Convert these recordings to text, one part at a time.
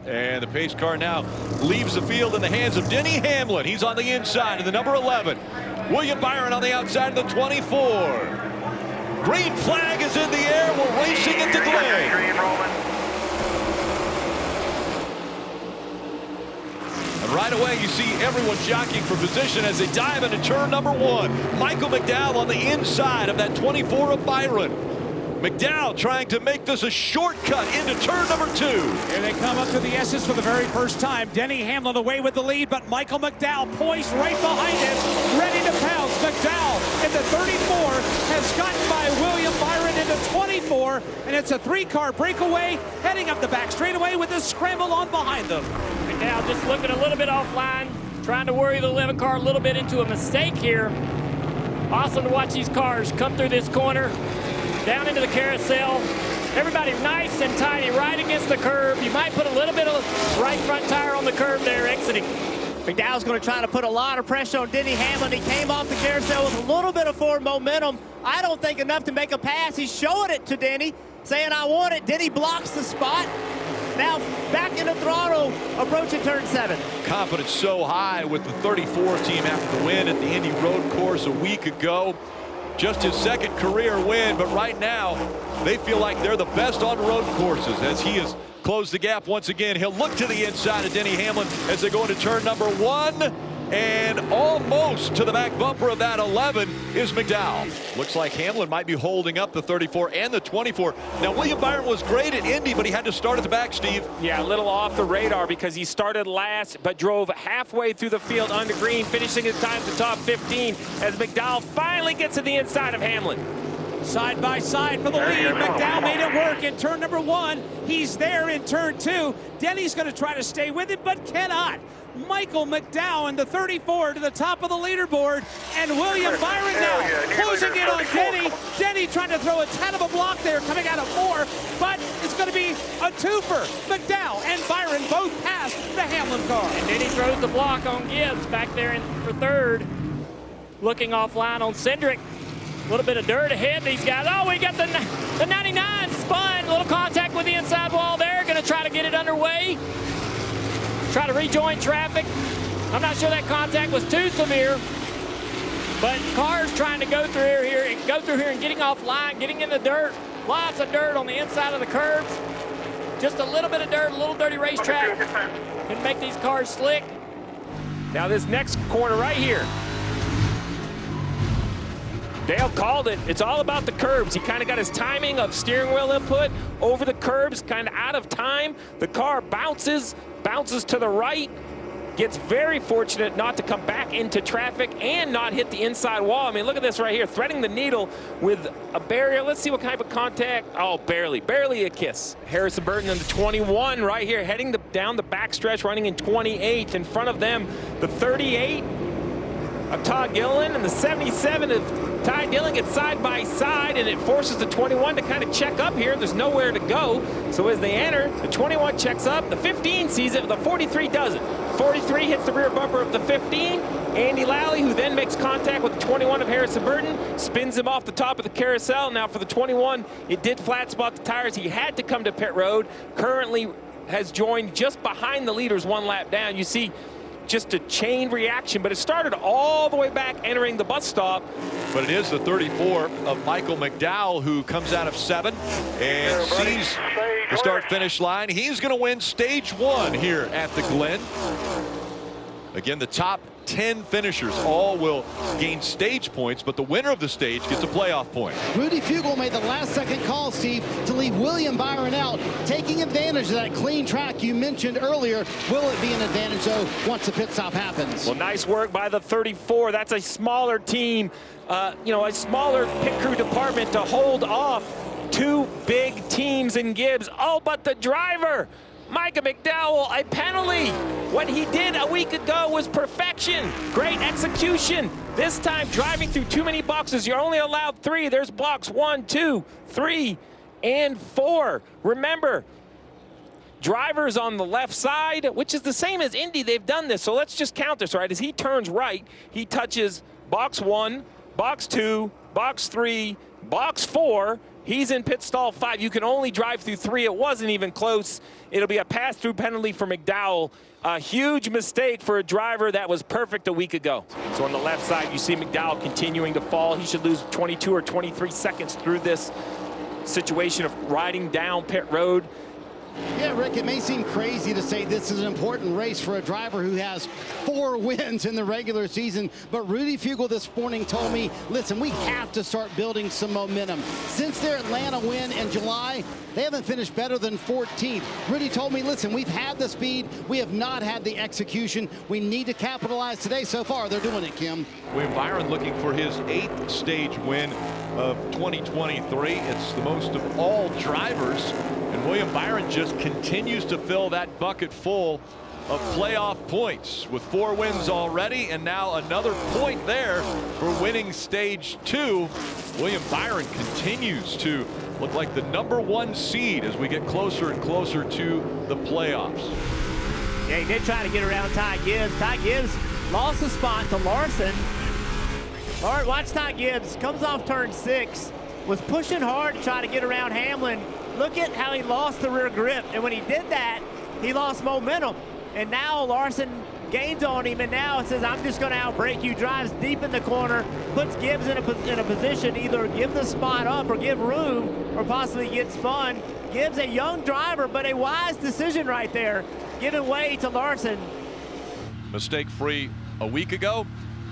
And the pace car now leaves the field in the hands of Denny Hamlin. He's on the inside of the number 11. William Byron on the outside of the 24. Green flag is in the air. We're racing into Glen. And right away, you see everyone jockeying for position as they dive into turn number 1. Michael McDowell on the inside of that 24 of Byron. McDowell trying to make this a shortcut into turn number 2. Here they come up to the S's for the very first time. Denny Hamlin away with the lead, but Michael McDowell poised right behind him, ready to pounce. McDowell in the 34 has gotten by William Byron into 24, and it's a 3-car breakaway heading up the back straightaway with a scramble on behind them. McDowell just looking a little bit offline, trying to worry the 11 car a little bit into a mistake here. Awesome to watch these cars come through this corner, down into the carousel. Everybody nice and tidy right against the curb. You might put a little bit of right front tire on the curb there exiting. McDowell's going to try to put a lot of pressure on Denny Hamlin. He came off the carousel with a little bit of forward momentum. I don't think enough to make a pass. He's showing it to Denny, saying, I want it. Denny blocks the spot. Now back in the throttle, approaching turn 7. Confidence so high with the 34 team after the win at the Indy Road Course a week ago. Just his second career win, but right now they feel like they're the best on road courses as he has closed the gap once again. He'll look to the inside of Denny Hamlin as they go into turn number 1. And almost to the back bumper of that 11 is McDowell. Looks like Hamlin might be holding up the 34 and the 24. Now, William Byron was great at Indy, but he had to start at the back, Steve. Yeah, a little off the radar because he started last, but drove halfway through the field under green, finishing his time to top 15 as McDowell finally gets to the inside of Hamlin. Side by side for the lead. McDowell made it work in turn number 1. He's there in turn 2. Denny's going to try to stay with it, but cannot. Michael McDowell in the 34 to the top of the leaderboard, and William Byron now closing in on Denny. Denny trying to throw a tad of a block there, coming out of 4, but it's going to be a twofer. McDowell and Byron both pass the Hamlin car. And then he throws the block on Gibbs back there in for 3rd. Looking offline on Cindric. A little bit of dirt ahead. These guys, oh, we got the 99 spun. A little contact with the inside wall there. Going to try to get it underway. Try to rejoin traffic. I'm not sure that contact was too severe, but cars trying to go through here and getting offline, getting in the dirt. Lots of dirt on the inside of the curbs. Just a little bit of dirt, a little dirty racetrack can make these cars slick. Now this next corner right here, Dale called it. It's all about the curbs. He kind of got his timing of steering wheel input over the curbs, kind of out of time. The car bounces to the right, gets very fortunate not to come back into traffic and not hit the inside wall. I mean, look at this right here, threading the needle with a barrier. Let's see what kind of contact. Oh, barely a kiss. Harrison Burton in the 21 right here, heading down the backstretch, running in 28th. In front of them, the 38 of Todd Gilliland and the 77 of Ty Dillon get side by side, and it forces the 21 to kind of check up here. There's nowhere to go. So as they enter, the 21 checks up. The 15 sees it, the 43 doesn't. 43 hits the rear bumper of the 15. Andy Lally, who then makes contact with the 21 of Harrison Burton, spins him off the top of the carousel. Now for the 21, it did flat spot the tires. He had to come to pit road. Currently has joined just behind the leaders 1 lap down. You see just a chain reaction, but it started all the way back entering the bus stop. But it is the 34 of Michael McDowell who comes out of 7 and sees the start-finish line. He's going to win stage 1 here at the Glen. Again, the top 10 finishers all will gain stage points, but the winner of the stage gets a playoff point. Rudy Fugle made the last-second call, Steve, to leave William Byron out, taking advantage of that clean track you mentioned earlier. Will it be an advantage, though, once the pit stop happens? Well, nice work by the 34. That's a smaller team, a smaller pit crew department to hold off 2 big teams in Gibbs. Oh, but the driver, Micah McDowell, a penalty. What he did a week ago was perfection. Great execution. This time driving through too many boxes. You're only allowed 3. There's blocks 1, 2, 3, and 4. Remember, drivers on the left side, which is the same as Indy. They've done this. So let's just count this, right? As he turns right, he touches box 1, box 2, box 3, box 4. He's in pit stall 5. You can only drive through 3. It wasn't even close. It'll be a pass-through penalty for McDowell. A huge mistake for a driver that was perfect a week ago. So on the left side, you see McDowell continuing to fall. He should lose 22 or 23 seconds through this situation of riding down pit road. Yeah, Rick, it may seem crazy to say this is an important race for a driver who has 4 wins in the regular season, but Rudy Fugle this morning told me, listen, we have to start building some momentum. Since their Atlanta win in July, they haven't finished better than 14th. Rudy told me, listen, we've had the speed, we have not had the execution. We need to capitalize today. So far, they're doing it, Kim. William Byron looking for his 8th stage win of 2023. It's the most of all drivers. And William Byron just continues to fill that bucket full of playoff points with 4 wins already, and now another point there for winning stage 2. William Byron continues to look like the #1 seed as we get closer and closer to the playoffs. Yeah, he did try to get around Ty Gibbs. Ty Gibbs lost the spot to Larson. All right, watch Ty Gibbs. Comes off turn 6. Was pushing hard to try to get around Hamlin. Look at how he lost the rear grip. And when he did that, he lost momentum. And now Larson gains on him, and now it says, I'm just going to outbrake you. Drives deep in the corner, puts Gibbs in a position to either give the spot up or give room or possibly get spun. Gibbs, a young driver, but a wise decision right there, giving way to Larson. Mistake-free a week ago.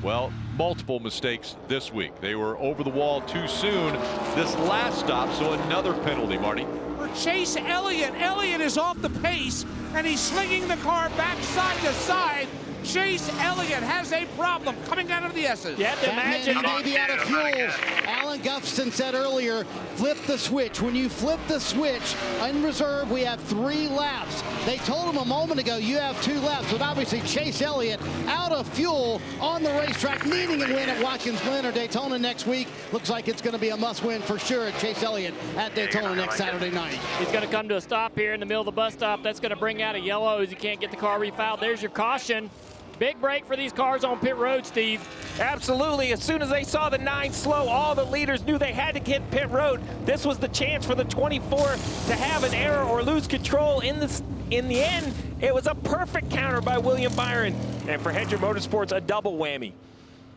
Well, multiple mistakes this week. They were over the wall too soon this last stop, so another penalty, Marty. For Chase Elliott. Elliott is off the pace, and he's slinging the car back side to side. Chase Elliott has a problem coming out of the S's. You have to imagine. He may be out of fuel. Alan Gustafson said earlier, flip the switch. When you flip the switch, in reserve, we have 3 laps. They told him a moment ago, you have 2 laps, but obviously Chase Elliott out of fuel on the racetrack, needing a win at Watkins Glen or Daytona next week. Looks like it's going to be a must-win for sure at Chase Elliott at Daytona next Saturday night. He's going to come to a stop here in the middle of the bus stop. That's going to bring out a yellow as he can't get the car refiled. There's your caution. Big break for these cars on pit road, Steve. Absolutely. As soon as they saw the 9 slow, all the leaders knew they had to get pit road. This was the chance for the 24 to have an error or lose control. In the end, it was a perfect counter by William Byron. And for Hendrick Motorsports, a double whammy.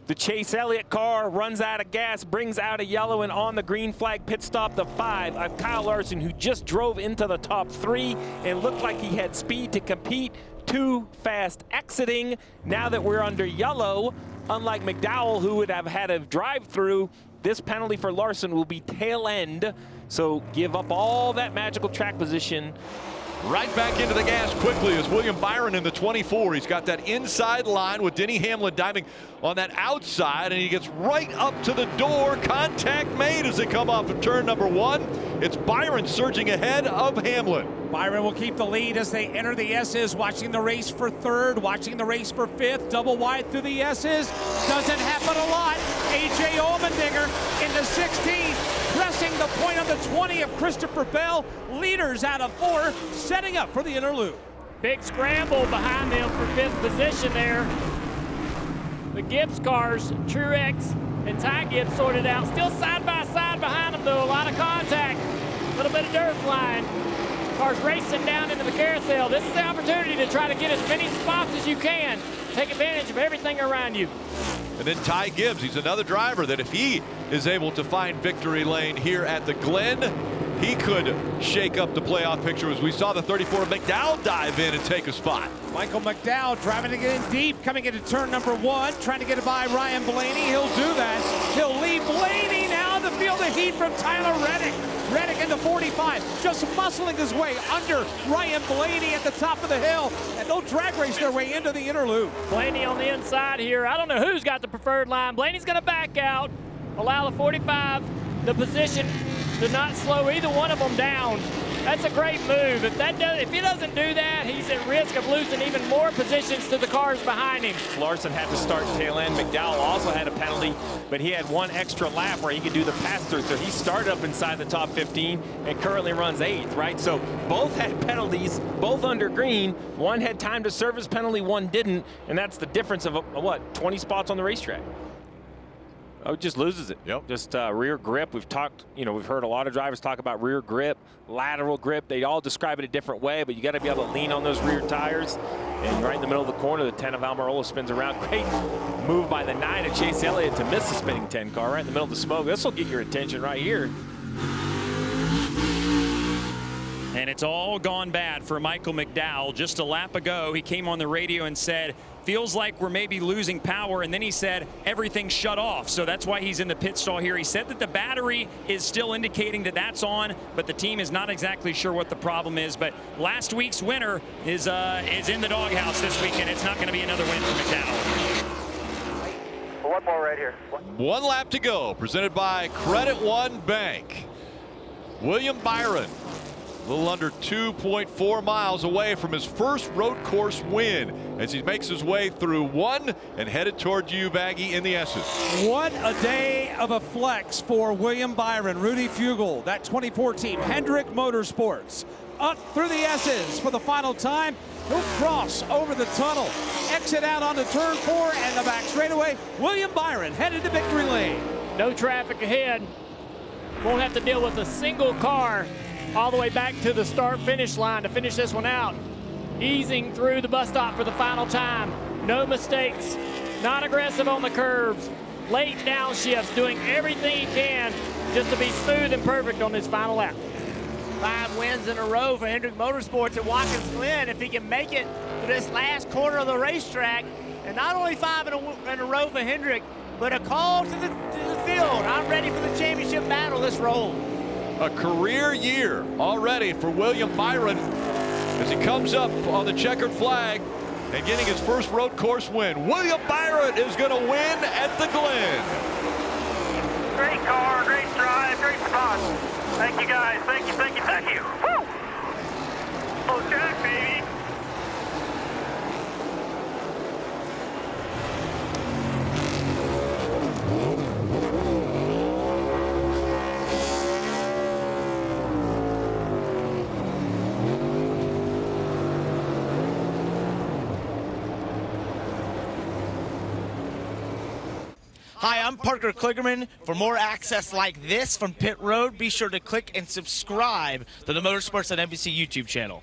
The Chase Elliott car runs out of gas, brings out a yellow, and on the green flag pit stop, the 5 of Kyle Larson, who just drove into the top 3 and looked like he had speed to compete. Too fast exiting. Now that we're under yellow, unlike McDowell, who would have had a drive-through, this penalty for Larson will be tail end. So give up all that magical track position. Right back into the gas quickly is William Byron in the 24. He's got that inside line with Denny Hamlin diving on that outside, and he gets right up to the door. Contact made as they come off of turn number 1. It's Byron surging ahead of Hamlin. Byron will keep the lead as they enter the S's, watching the race for 3rd, watching the race for 5th, double wide through the S's. Doesn't happen a lot. A.J. Allmendinger in the 16th, pressing the point on the 20 of Christopher Bell. Leaders out of 4, setting up for the interlude. Big scramble behind them for 5th position there. The Gibbs cars, Truex and Ty Gibbs sorted out. Still side by side behind them, though. A lot of contact. A little bit of dirt flying. Cars racing down into the carousel. This is the opportunity to try to get as many spots as you can. Take advantage of everything around you. And then Ty Gibbs, he's another driver that if he is able to find victory lane here at the Glen, he could shake up the playoff picture as we saw the 34 McDowell dive in and take a spot. Michael McDowell driving to get in deep, coming into turn number 1, trying to get it by Ryan Blaney. He'll do that. He'll leave Blaney now to feel the heat from Tyler Reddick. Reddick into 45, just muscling his way under Ryan Blaney at the top of the hill, and they'll drag race their way into the interlude. Blaney on the inside here. I don't know who's got the preferred line. Blaney's going to back out, allow the 45 the position to not slow either one of them down. That's a great move. If he doesn't do that, he's at risk of losing even more positions to the cars behind him. Larson had to start tail end. McDowell also had a penalty, but he had 1 extra lap where he could do the pass-through. So he started up inside the top 15 and currently runs 8th, right? So both had penalties, both under green. 1 had time to serve his penalty, 1 didn't, and that's the difference of, 20 spots on the racetrack. Oh, just loses it. Yep. Just rear grip. We've talked, we've heard a lot of drivers talk about rear grip, lateral grip. They all describe it a different way, but you got to be able to lean on those rear tires. And right in the middle of the corner, the 10 of Almirola spins around. Great move by the 9 of Chase Elliott to miss the spinning 10 car right in the middle of the smoke. This will get your attention right here. And it's all gone bad for Michael McDowell. Just a lap ago, he came on the radio and said, feels like we're maybe losing power. And then he said, everything's shut off. So that's why he's in the pit stall here. He said that the battery is still indicating that that's on, but the team is not exactly sure what the problem is. But last week's winner is in the doghouse this weekend. It's not going to be another win for McDowell. One more right here. One lap to go, presented by Credit One Bank. William Byron, a little under 2.4 miles away from his first road course win as he makes his way through one and headed toward you, Baggy, in the S's. What a day of a flex for William Byron. Rudy Fugle, that 2014 Hendrick Motorsports, up through the S's for the final time. He'll cross over the tunnel, exit out onto turn 4 and the back straightaway. William Byron headed to victory lane. No traffic ahead. Won't have to deal with a single car all the way back to the start-finish line to finish this one out. Easing through the bus stop for the final time. No mistakes. Not aggressive on the curves. Late downshifts, doing everything he can just to be smooth and perfect on this final lap. 5 wins in a row for Hendrick Motorsports at Watkins Glen. If he can make it to this last corner of the racetrack, and not only 5 in a row for Hendrick, but a call to the field. I'm ready for the championship battle. Let's roll. A career year already for William Byron as he comes up on the checkered flag and getting his first road course win. William Byron is going to win at the Glen. Great car, great drive, great spot. Thank you guys. Thank you, thank you, thank you. Woo! Oh, Jack, baby. Hi, I'm Parker Kligerman. For more access like this from Pit Road, be sure to click and subscribe to the Motorsports on NBC YouTube channel.